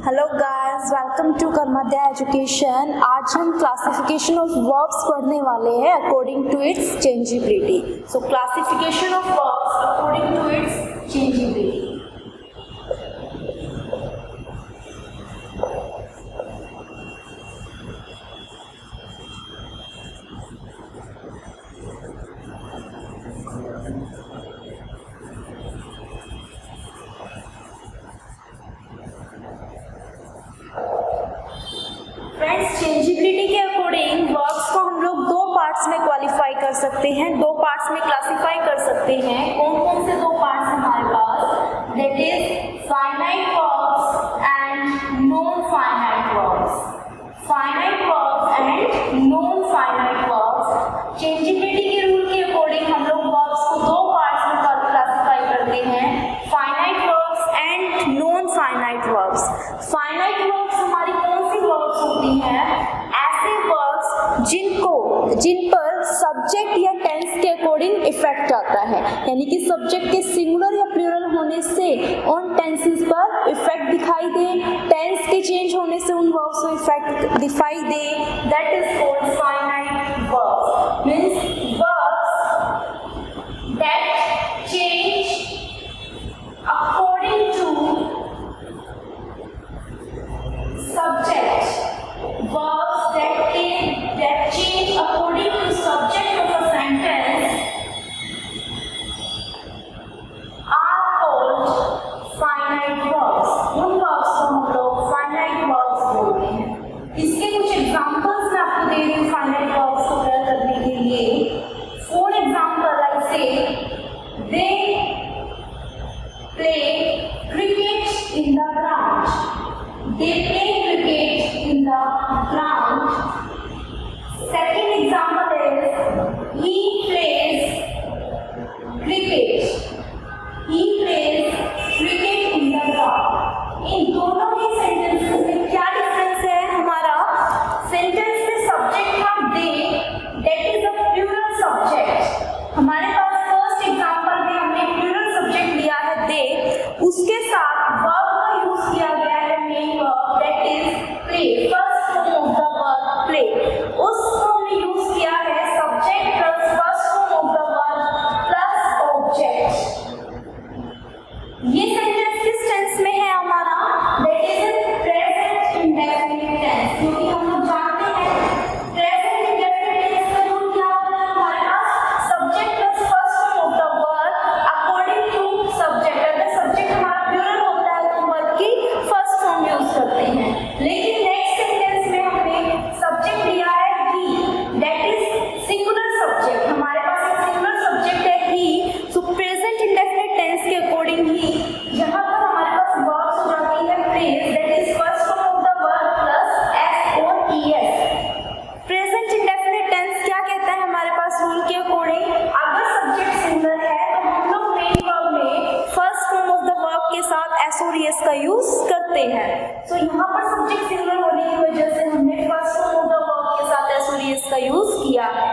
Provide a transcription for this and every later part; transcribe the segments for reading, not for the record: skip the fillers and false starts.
Hello guys, welcome to Karmadhya education. आज हम classification of verbs पढ़ने वाले हैं according to its changeability. So classification of verbs according to its changeability. Friends, changeability के according verbs को हम लोग दो पार्ट्स में क्वालिफाई कर सकते हैं, दो पार्ट्स में क्लासिफाई कर सकते हैं। कौन कौन से दो पार्ट्स हमारे पास? That is finite verbs and non finite verbs. Finite verbs and non finite verbs. Changeability के रूल के अकॉर्डिंग हम लोग वर्ब्स को दो पार्ट्स में क्लासिफाई करते हैं, finite verbs and non finite verbs. Finite verbs हमारी कौन सी वर्ब्स होती हैं? ऐसे वर्ब्स जिन पर सब्जेक्ट या टेंस के अकॉर्डिंग इफेक्ट आता है, यानी कि सब्जेक्ट के सिंगुलर या प्लूरल होने से उन टेंसेस पर इफेक्ट दिखाई दे, टेंस के चेंज होने से उन वर्ब्स में इफेक्ट दिखाई दे। That is called finite verbs. Means verbs that change according to subject, verbs that change according to subject of a sentence are called finite verbs. उन verbs को हम लोग finite verbs बोलते हैं। इसके कुछ एग्जांपल्स मैं आपको दे रही हूँ finite verbs को क्लियर करने के लिए। For example, I say they play cricket in the ground. They play cricket in the ground. Second example is he plays cricket. He plays cricket in the ground. इन दोनों ही sentences में क्या difference है? हमारा sentence में subject था they, that is a plural subject. हमारे पास first example में हमने प्लूरल सब्जेक्ट लिया है दे, उसके साथ वर्ब का यूज किया गया है main verb that is play, first form of the verb play. उस फॉर्म में यूज किया है subject plus first form of the verb plus object. ये सेंटेंस किस टेंस में है हमारा? That is present indefinite tense. क्योंकि हम लोग जानते हैं प्रेजेंट इंडेफिनिट टेंस का रूल क्या होता है हमारे पास? Subject plus first form of the verb according to subject. अगर सब्जेक्ट हमारा प्लूरल होता है तो वर्ब की फर्स्ट फॉर्म यूज करते हैं। लेकिन नेक्स्ट सेंटेंस में हमने सब्जेक्ट लिया है ही, दैट इज सिंगुलर सब्जेक्ट। हमारे पास एक सिंगुलर सब्जेक्ट है ही, सो प्रेजेंट इंडेफिनिट टेंस के अकॉर्डिंग ही यहाँ पर हमारे पास वर्ब्स हो जाती है place, that is first form of the verb plus S और ईएस। प्रेजेंट इंडेफिनिट टेंस क्या कहता है हमारे पास रूल के अकॉर्डिंग? अगर सब्जेक्ट सिंगुलर है तो हम लोग मेन वर्ब में first form of the verb के साथ एस और ईएस का यूज करते हैं। तो यहाँ पर सब्जेक्ट सिंगुलर होने की वजह से हमने first form of the verb के साथ एस और ईएस का यूज किया है।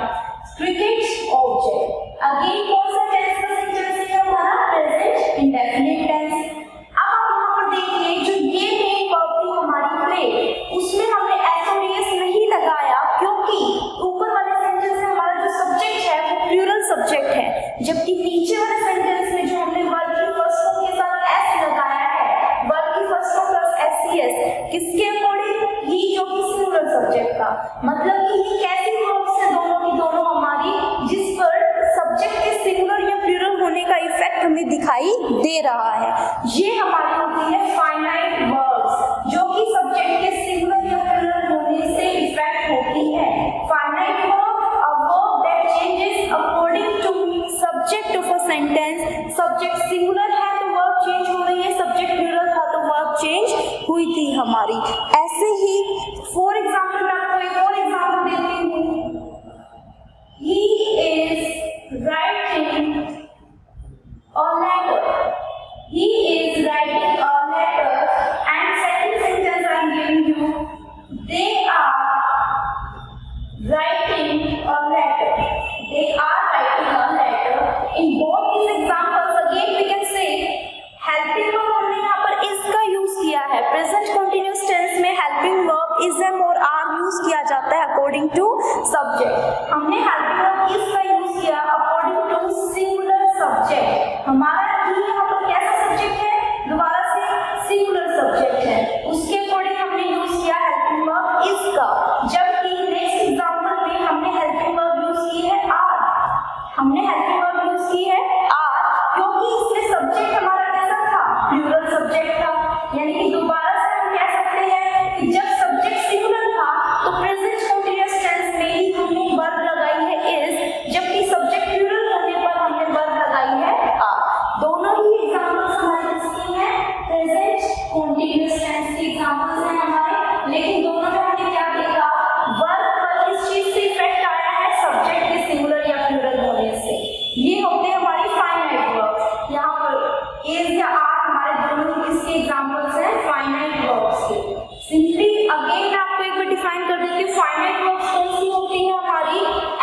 क्रिकेट ऑब्जेक्ट, अगेन कौन सा टेंस का सेंटेंस है हमारा? Present indefinite tense. अब आप यहाँ पर देखिए जो ये मेन वर्ब थी हमारी प्ले, उसमें हमने एस और ईएस नहीं लगाया क्योंकि ऊपर वाले सेंटेंस में हमारा जो सब्जेक्ट है वो प्लूरल सब्जेक्ट है, जबकि नीचे वाले सेंटेंस में जो हमने वर्ब की फर्स्ट फॉर्म के साथ एस लगाया है, वर्ब की फर्स्ट फॉर्म प्लस एससीएस, किसके अकॉर्डिंग? ही, जो कि सिंगुलर सब्जेक्ट का। मतलब कि ये कैसी वर्ब्स है दोनों की दोनों हमारी, जिस पर सब्जेक्ट के सिंगुलर या प्लूरल होने का इफेक्ट हमें दिखाई दे रहा है। ये हमारी होती है फाइनाइट वर्ब्स, जो कि सब्जेक्ट के सिंगुलर या प्लूरल होने से इफेक्ट होती है। Finite verb a verb that changes according to subject of a sentence. Subject singular है तो वर्ब चेंज हो रही है, सब्जेक्ट प्लूरल था तो वर्ब चेंज हुई थी हमारी। ऐसे ही फॉर एग्जांपल मैं आपको एक और एग्जांपल देती हूँ। He is writing a letter. He is writing a letter. And second sentence I am giving you. They are writing a letter. They are writing a letter. In both these examples, again we can say helping verb हमने यहाँ पर is का use किया है, present continuous is M और are use किया जाता है अकॉर्डिंग टू सब्जेक्ट। हमने हेल्पिंग वर्ब इज का यूज किया अकॉर्डिंग टू सिंगुलर सब्जेक्ट। हमारा ही यहाँ पर कैसा सब्जेक्ट है, दोबारा से सिंगुलर सब्जेक्ट है, उसके अकॉर्डिंग हमने यूज किया हेल्पिंग वर्ब इज का। जबकि नेक्स्ट एग्जांपल में हमने हेल्पिंग वर्ब यूज की है आर, हमने हेल्पिंग वर्ब यूज की है आर, क्योंकि इसमें सब्जेक्ट हमारा कैसा था, प्लूरल सब्जेक्ट था। यानी कि दोबारा से हम कह सकते हैं कि जब सब्जेक्ट सिंगुलर था तो प्रेजेंट कंटीन्यूअस टेंस में ही हमने वर्ब लगाई है इज, जबकि सब्जेक्ट प्लूरल होने पर हमने वर्ब लगाई है आर। दोनों ही एग्जांपल्स हमारे किसके हैं, प्रेजेंट कंटीन्यूअस टेंस के एग्जांपल्स हैं हमारे, लेकिन दोनों में हमने क्या देखा, वर्ब पर किस चीज से इफेक्ट आया है, सब्जेक्ट के सिंगुलर या प्लूरल होने से। ये होते हैं हमारी फाइनाइट वर्ब्स। यहाँ पर इज या आर हमारे दोनों ही किसके एग्जांपल्स हैं, फाइनाइट वर्ब्स के। सिंपली अगेन मैं आपको एक बार डिफाइन कर देती हूँ, फाइनाइट वर्ब्स कौन सी होती है हमारी,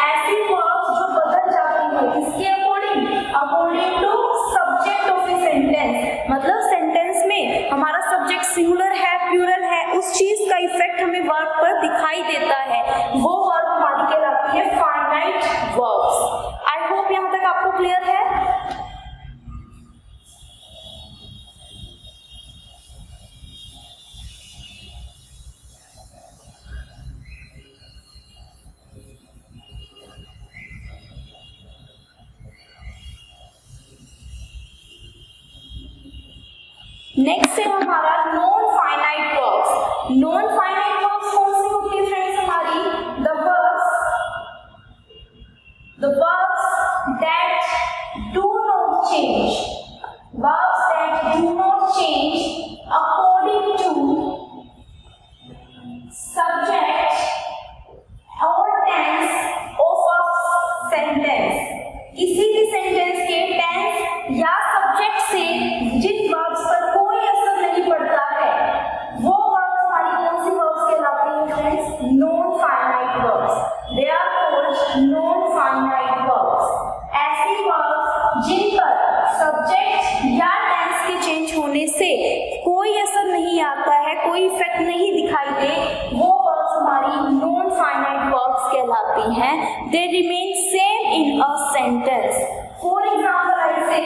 ऐसी वर्ब्स जो बदल जाती है किसके according, according to subject of a sentence. मतलब सेंटेंस में हमारा सब्जेक्ट सिंगुलर है, प्लूरल है, उस चीज का इफेक्ट हमें वर्ब पर दिखाई देता है, वो वर्ब हमारी कहलाती है फाइनाइट वर्ब्स। आई होप यहाँ तक आपको क्लियर है। नेक्स्ट है हमारा non finite verbs. Non finite verbs कौन सी होती है फ्रेंड्स हमारी, the verbs that do not change, verbs that do not change according to subject or tense of a sentence। किसी भी सेंटेंस के टेंस या सब्जेक्ट से जिन वर्ब्स पर कोई असर नहीं पड़ता है, वो वर्ब्स हमारी कौन सी वर्ब्स कहलाती हैं friends, non finite verbs. They are called non finite verbs. ऐसी वर्ब्स जिन पर सब्जेक्ट या टेंस के चेंज होने से कोई असर नहीं आता है, कोई इफेक्ट नहीं दिखाई दे, वो वर्ब्स हमारी नॉन फाइनाइट वर्ब्स कहलाती हैं। They remain same in a sentence. For example I से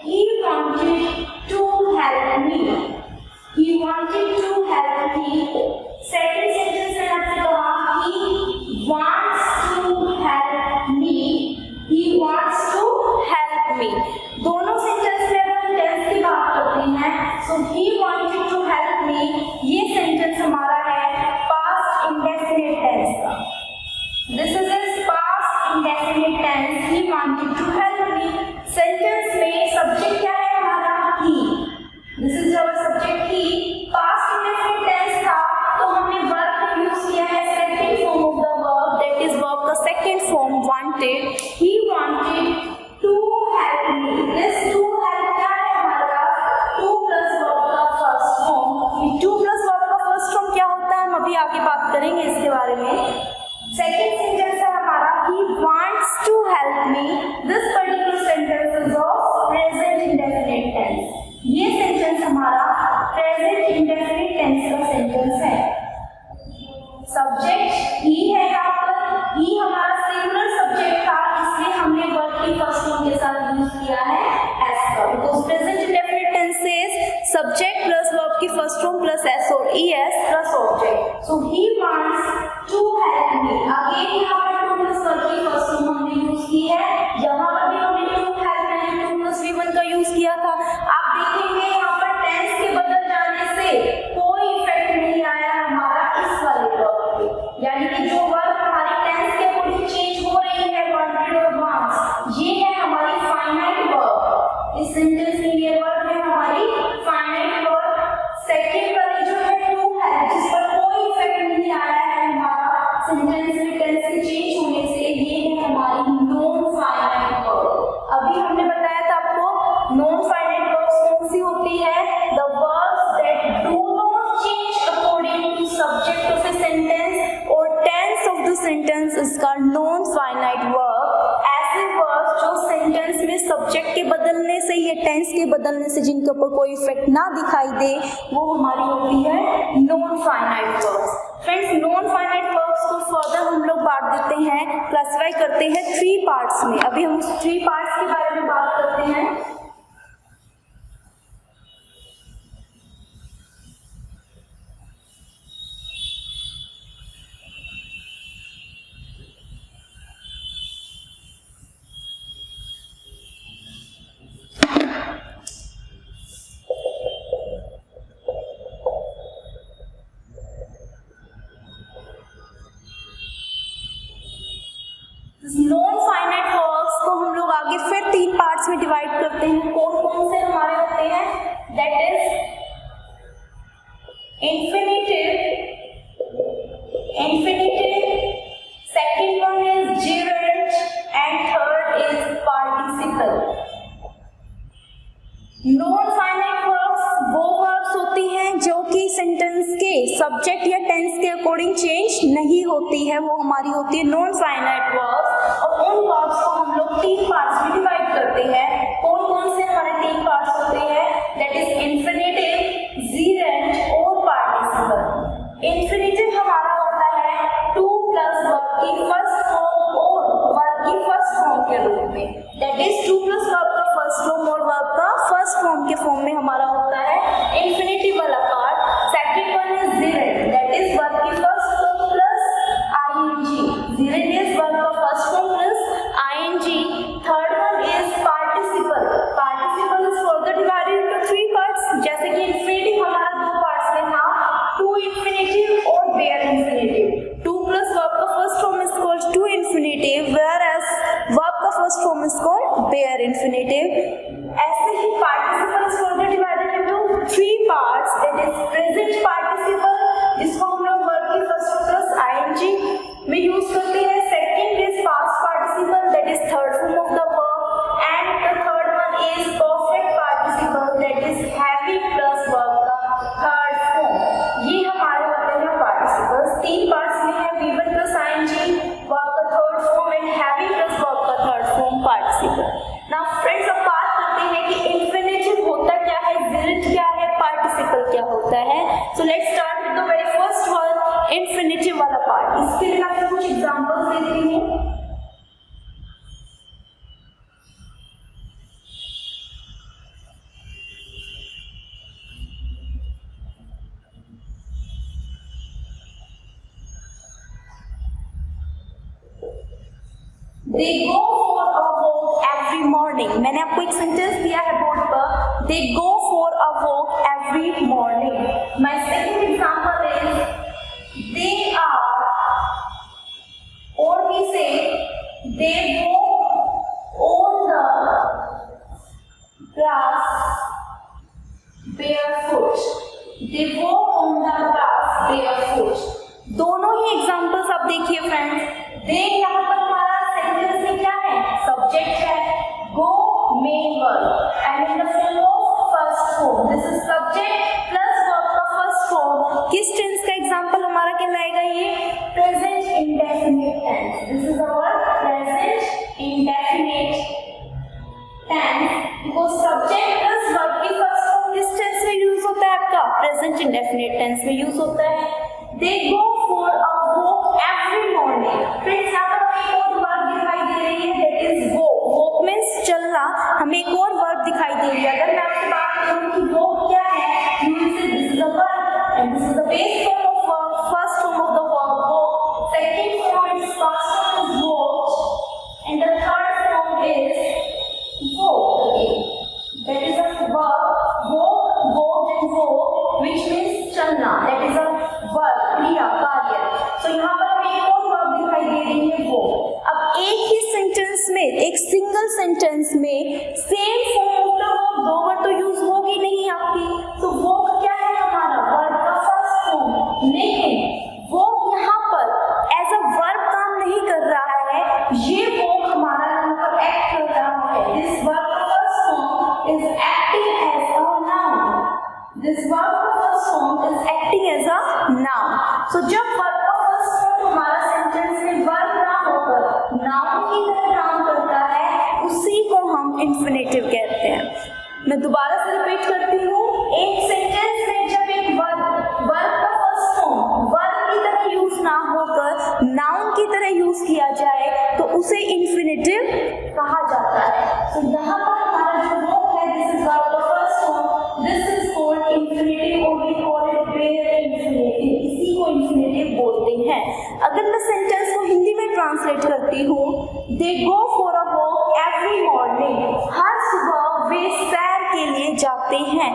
he wanted to help me, he wanted to help me। Second sentence में आपसे कहा he wants to help me, he wants to help me। दोनों sentence में अगर हम tense की बात करते हैं, so he wanted to help me, ये सेंटेंस हमारा है पास्ट इंडेफिनिट टेंस का। This is his past indefinite tense, he wanted to help me। Sentence में सब्जेक्ट क्या है हमारा, he। This is our subject he। past indefinite tense था तो हमने verb को यूज किया है second form of the verb, that is verb का second form wanted। he wanted to help me। this to help क्या है हमारे पास, to plus verb का first form। ये to plus verb का first form क्या होता है, हम अभी आगे बात करेंगे इसके बारे में। सेकेंड सेंटेंस है हमारा he wants to help me। this particular sentence is of present indefinite tense। ये सेंटेंस हमारा present indefinite tense का सेंटेंस है। सब्जेक्ट he है यहाँ पर, he हमारा सिंगुलर सब्जेक्ट था, इसलिए हमने वर्ब की फर्स्ट फॉर्म के साथ यूज किया है s का। Because present indefinite tense is subject plus verb की फर्स्ट फॉर्म प्लस s और es plus object। so he wants to help me। Again यहाँ पर to plus verb की फर्स्ट फॉर्म हमने यूज की है, यहाँ पर भी हमने to help यानी to plus v1 का यूज किया था। आप देखेंगे यहाँ पर टेंस के बदल जाने से कोई इफेक्ट नहीं आया हमारा इस वाले वर्ब पे, यानी कि जो वर्ब हमारे टेंस के अकॉर्डिंग चेंज हो रही है वांटेड और वांट्स, ये है हमारी फाइनाइट वर्ब। इस सेंटेंस में ये वर्ब है हमारी फाइनाइट वर्ब। सेकंड वाली जो है टू है, जिस पर कोई इफेक्ट नहीं आया है हमारा सेंटेंस में टेंस के चेंज होने से, ये है हमारी नॉन फाइनाइट वर्ब। अभी हमने बताया था आपको नॉन फाइनाइट वर्ब्स कौन सी होती है, the verbs that do not change according to subject of a sentence और tense of the sentence is called non finite verb. ऐसे वर्ब्स जो सेंटेंस में सब्जेक्ट के बदलने से या टेंस के बदलने से जिनके ऊपर कोई इफेक्ट ना दिखाई दे, वो हमारी होती है नॉन फाइनाइट वर्ब्स। बांट देते हैं, क्लासिफाई करते हैं 3 पार्ट्स में। अभी हम उस 3 पार्ट्स के बारे में बात करते हैं। नॉन फाइनाइट वर्ब्स को हम लोग आगे फिर 3 पार्ट्स में डिवाइड करते हैं। कौन कौन से हमारे होते हैं? That is infinitive, second one is gerund and third is participle। Non finite verbs वो वर्ब्स होती हैं जो कि सेंटेंस के सब्जेक्ट या टेंस के अकॉर्डिंग चेंज नहीं होती है, वो हमारी होती है नॉन फाइनाइट वर्ब्स। और उन वर्ब्स को हम लोग 3 पार्ट्स में डिवाइड करते हैं। कौन कौन से हमारे 3 पार्ट्स होते हैं? दैट इज इन्फिनेटिव, gerund और पार्टिसिपल। इन्फिनेटिव हमारा होता है 2 प्लस वर्ब की फर्स्ट फॉर्म और वर्ब की फर्स्ट फॉर्म के रूप में। दैट इज 2 प्लस वर्ब का फर्स्ट फॉर्म और वर्ब का फर्स्ट फॉर्म के फॉर्म में हमारा होता है इन्फिनेटिव वाला part. Second one is gerund, that is verb की first form plus ing। gerund इज वर्ब का first form plus ing। Third one is participle। participle is further divided into 3 parts. जैसे कि इन्फिनेटिव हमारा 2 पार्ट्स में था, to infinitive और bare infinitive. 2 plus verb का first form is called to infinitive, whereas verb का first form is called bare infinitive. ऐसे ही participle is further divided into 3 parts. That is present participle, जिसको हम लोग verb की first form plus ing में यूज करते हैं। Second is past participle, that is third form of the verb. And the third one is perfect participle, that is heavy plus verb का third form. ये हमारे होते हैं पार्टिसिपल्स। 3 पार्ट्स में है V1 प्लस ing, वर्ब का third form, and हैवी plus verb का third form participle. Now friends, अब बात करते हैं कि इन्फिनेटिव होता क्या है, gerund क्या है, पार्टिसिपल क्या होता है। So let's start with the very first one, infinitive वाला पार्ट। इसके लिए मैं आपको कुछ एग्जांपल्स देती हूँ। They go for a walk every morning। मैंने आपको एक सेंटेंस दिया है बोर्ड पर, they go for a walk every morning। My second example is they are, or we say they walk on the grass barefoot। they walk on the grass barefoot। दोनों ही examples आप देखिए friends. they यहाँ पर हमारा sentence में क्या है? Subject है। go main verb and in the form of first form। this is subject plus verb का first form। किस टेंस का एग्जाम्पल हमारा कहलाएगा? ये present indefinite tense। this is our present indefinite tense because subject plus verb की first form किस tense में use होता है? आपका present indefinite tense में यूज होता है। they go for a walk every morning। Friends, यहाँ पर हमें एक और वर्ब दिखाई दे रही है, that is walk। walk means चलना। हमें एक और वर्ब दिखाई दे रही है। अगर मैं आपसे बात करूँ कि walk क्या है, you will say this is a verb and this is the base form of verb, first form of the verb walk, second form its past form is walked and the third form is walked again। that is a verb walk, walked and walk which means चलना। that is a verb, क्रिया, कार्य। तो यहाँ पर हमें एक और verb दिखाई दे रही है वो। अब एक ही सेंटेंस में, एक सिंगल सेंटेंस में same form of the verb 2 बार तो यूज होगी नहीं आपकी। तो वो क्या है हमारा? वर्ब का फर्स्ट फॉर्म। लेकिन वो यहाँ पर एज अ वर्ब काम नहीं कर रहा है, ये वो हमारा यहाँ पर एक्ट कर रहा है। दिस वर्ब का first form is acting as a noun. This verb का first form is acting as a noun. So जब वर्ब का फर्स्ट फॉर्म हमारा सेंटेंस में वर्ब ना होकर नाउन की तरह काम करता है, उसी को हम इन्फिनेटिव कहते हैं। मैं दोबारा से रिपीट करती हूँ। एक सेंटेंस में जब एक वर्ब का फर्स्ट फॉर्म वर्ब की तरह यूज ना होकर नाउन की तरह यूज यूज किया जाए तो उसे इन्फिनेटिव कहा जाता है। तो यहाँ पर हमारा जो वर्ब है, दिस इज वर्ब का first form, this is called infinitive और we call it bare infinitive, इसी को इन्फिनेटिव बोलते हैं। अगर मैं सेंटेंस को हिंदी में ट्रांसलेट करती हूँ, they go for a walk every morning, हर सुबह वे सैर के लिए जाते हैं।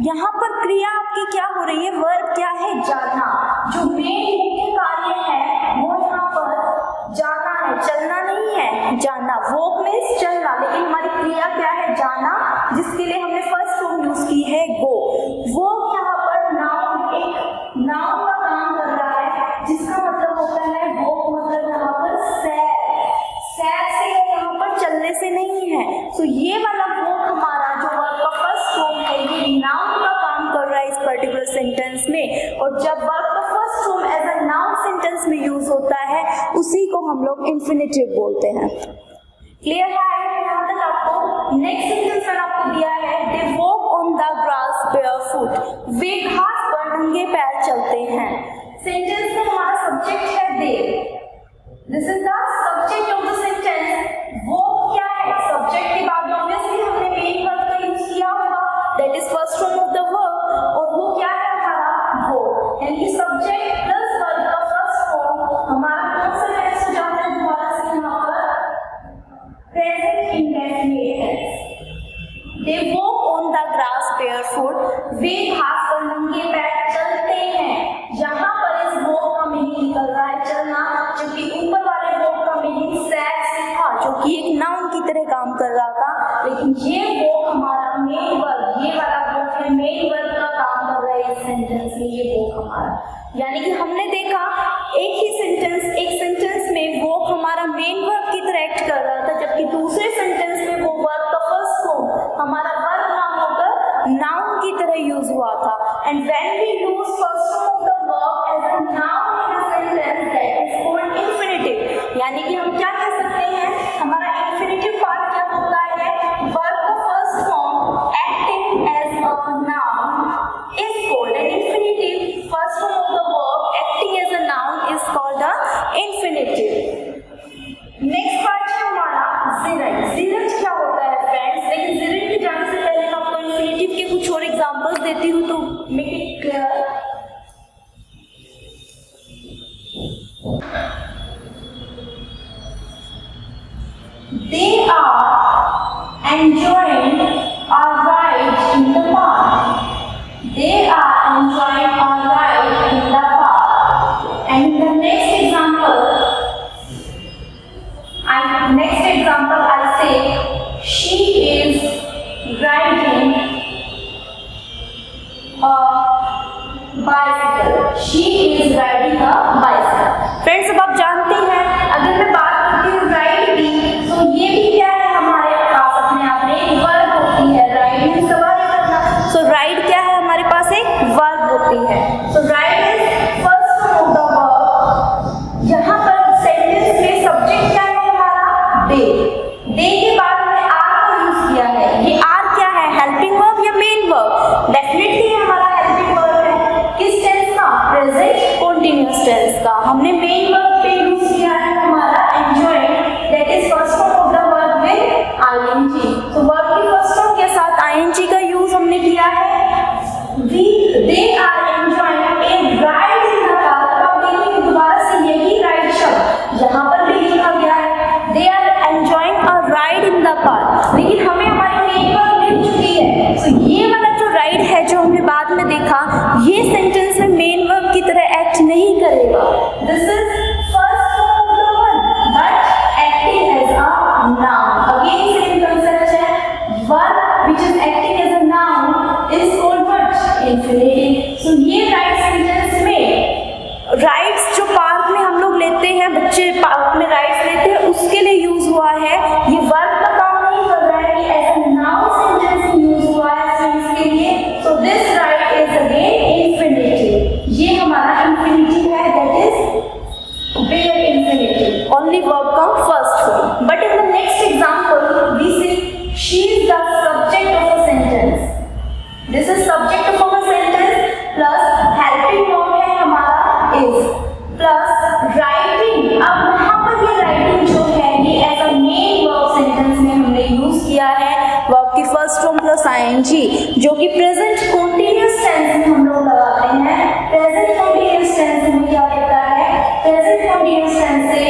यहाँ पर क्रिया आपकी क्या हो रही है, वर्ब क्या है, जाना। जो मेन मुख्य कार्य है वो यहाँ पर जाना है, चलना नहीं है, जाना। वॉक मीन्स चलना, लेकिन हमारी क्रिया क्या है, जाना, जिसके लिए हमने फर्स्ट फॉर्म यूज की है गो। वो यहाँ पर नाउन, एक नाउन का काम कर रहा है, जिसका मतलब होता है वॉक, मतलब यहाँ पर सैर, सैर से यहाँ पर चलने से नहीं है। तो ये वाला वॉक हमारा जो वर्ब का फर्स्ट फॉर्म है, ये नाउन का काम कर रहा है इस पर्टिकुलर सेंटेंस में। और जब वर्ब का first form as a noun sentence में यूज होता है, उसी को हम लोग इन्फिनेटिव बोलते हैं। क्लियर है यहाँ तक आपको? नेक्स्ट सेंटेंस मैंने आपको दिया है, they walk on the grass barefoot, वे घास पर नंगे पैर चलते हैं। सेंटेंस में हमारा सब्जेक्ट है they, this is the subject of the sentence. Walk क्या है, सब्जेक्ट के बाद ऑब्वियसली हमने मेन वर्ब का यूज किया होगा, that is first form of the verb, और वो क्या है हमारा वो, यानी कि सब्जेक्ट प्लस वर्ब का फर्स्ट फॉर्म हमारा कौन सा टेंस हो जाता है, दोबारा से यहाँ पर present indefinite tense. They walk on the grass barefoot, वे घास पर नंगे पैर चलते हैं। यहाँ पर इस वॉक का मीनिंग निकल रहा है चलना, जबकि ऊपर वाले वॉक का मीनिंग सैर से था, जो कि एक नाउन की तरह काम कर रहा था। लेकिन ये वॉक हमारा मेन वर्ब, ये वाला वॉक है मेन वर्ब का काम कर रहा है इस सेंटेंस में, ये वॉक हमारा, यानी कि हमने देखा एक ही सेंटेंस, एक सेंटेंस में वॉक हमारा मेन वर्ब की तरह एक्ट कर रहा था, जबकि दूसरे सेंटेंस में वो वर्ब का फर्स्ट फॉर्म हमारा वर्ब ना होकर नाउन की तरह यूज हुआ था। And when we use first form of the verb as a noun in a sentence, that is called infinitive. यानी कि हम क्या कह सकते हैं, हमारा इन्फिनेटिव पार्ट क्या होता है, वर्ब का first form acting as a noun is called an infinitive. First form of the verb acting as a noun is called a infinitive. Next part है हमारा जिरंट। जिरंट क्या होता है फ्रेंड्स, लेकिन जिरंट के जाने से पहले मैं आपको इन्फिनेटिव के कुछ और एग्जांपल्स देती हूँ, तो make it clear. They are enjoying a ride in the park. They are enjoying a ride in the park. And the next example, I say she is riding a bicycle. She is riding a bicycle. Friends, अब आप जानते हैं, अगर मैं बात करती हूँ ride की, तो ये भी क्या है हमारे पास अपने आप में एक वर्ब होती है। राइड में सवारी करना, सो राइड क्या है हमारे पास, एक वर्ब होती है। So ride is first form of the verb. यहाँ पर सेंटेंस में सब्जेक्ट क्या है हमारा, दे। दे के बाद हमने आर का यूज किया है। ये आर क्या है, हेल्पिंग वर्ब या मेन वर्ब? डेफिनेटली हमारा हेल्पिंग वर्ब है। किस टेंस का, प्रेजेंट कॉन्टिन्यूअस टेंस का। हमने मेन वर्ब पे यूज किया है हमारा enjoying, that is first form of the verb with ING. तो वर्ब की फर्स्ट फॉर्म के साथ आईएनजी का यूज हमने किया है। They are enjoying a ride in the park. अब देखिए दोबारा से यही राइड शब्द यहाँ पर भी लिखा गया है, they are enjoying a ride in the park, लेकिन हमें हमारी मेन वर्ब मिल चुकी है। तो ये वाला जो राइड है, जो हमने बाद में देखा, ये सेंटेंस में मेन वर्ब की तरह एक्ट नहीं करेगा। This is first form of the verb but acting as a noun. Again same concept है, verb which is acting as a noun is called what, infinitive. So ये ride sentence में rides जो park में हम लोग लेते हैं, बच्चे पार्क में राइड्स लेते हैं, उसके लिए यूज हुआ है। ये वर्ब का काम नहीं कर रहा है, ये एज अ नाउन सेंटेंस में यूज हुआ है स्टूडेंट्स के लिए। So this ride is again infinitive. ये हमारा इन्फिनेटिव है, that is bare infinitive. Only verb कम first form. But in the next example we see she is the subject of a sentence. This is subject of a sentence plus helping verb है हमारा is, plus writing. अब यहाँ पर ये first form plus ING, जो कि present continuous tense में हम लोग लगाते हैं। प्रेजेंट कंटीन्यूअस टेंस में क्या होता है? प्रेजेंट कंटीन्यूअस टेंस से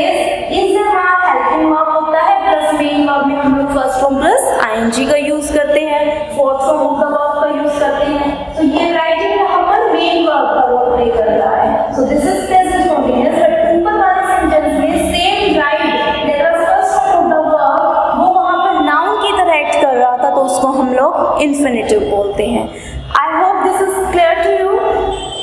is the verb helping verb होता है, प्लस मेन वर्ब में हम लोग फर्स्ट फॉर्म प्लस आईएनजी का यूज करते हैं, fourth form of the verb का यूज करते हैं। तो ये राइटिंग यहाँ पर मेन वर्ब का रोल प्ले कर रहा है। So this is present continuous. But ऊपर वाले सेंटेंस में same right that was first form of the verb, वो वहां पर नाउन की तरह एक्ट कर रहा था, तो उसको हम लोग इन्फिनेटिव बोलते हैं। I hope this is clear to you.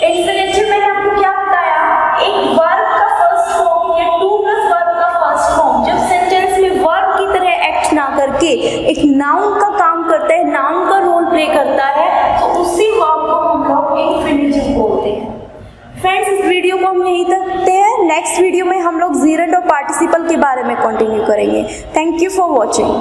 Infinitive मैंने आपको क्या बताया? एक वर्ब का फर्स्ट फॉर्म या टू प्लस वर्ब का फर्स्ट फॉर्म जब सेंटेंस में वर्ब की तरह एक्ट ना करके एक नाउन का काम करता है, नाउन का रोल प्ले करता है, तो उसी वर्ब को हम लोग इन्फिनेटिव बोलते हैं। फ्रेंड्स, इस वीडियो को हम यहीं तक रखते हैं। नेक्स्ट वीडियो में हम लोग जीरेंड और पार्टिसिपल के बारे में कंटिन्यू करेंगे। Thank you for watching.